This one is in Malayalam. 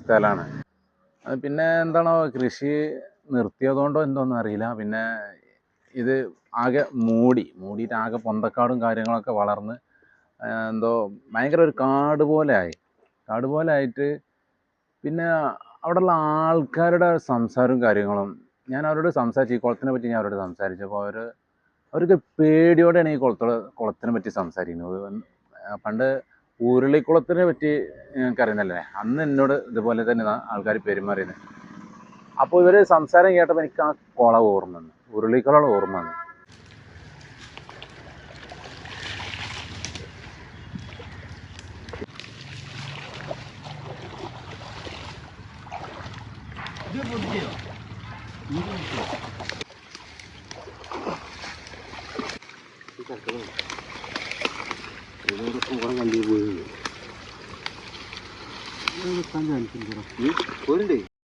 സ്ഥലമാണ്. അത് പിന്നെ എന്താണോ കൃഷി നിർത്തിയതുകൊണ്ടോ എന്തോന്നും അറിയില്ല. പിന്നെ ഇത് ആകെ മൂടിയിട്ട് ആകെ പൊന്തക്കാടും കാര്യങ്ങളൊക്കെ വളർന്ന് എന്തോ ഭയങ്കര ഒരു കാട് പോലെ ആയിട്ട് പിന്നെ അവിടെയുള്ള ആൾക്കാരുടെ സംസാരവും കാര്യങ്ങളും ഞാൻ അവരോട് സംസാരിച്ചു. ഈ കുളത്തിനെ പറ്റി ഞാൻ അവരോട് സംസാരിച്ചപ്പോൾ അവർക്ക് പേടിയോടെയാണ് ഈ കുളത്തിനെ പറ്റി സംസാരിക്കുന്നത്. പണ്ട് ഉരുളിക്കുളത്തിനെ പറ്റി എനിക്കറിയുന്നല്ലേ, അന്ന് എന്നോട് ഇതുപോലെ തന്നെ ആൾക്കാർ പെരുമാറിയത്. അപ്പോൾ ഇവർ സംസാരം കേട്ടപ്പോൾ എനിക്ക് ആ കുളം ഓർമ്മ വന്നു, ഉരുളിക്കുളം ഓർമ്മ വന്നു. കണ്ടി പോയി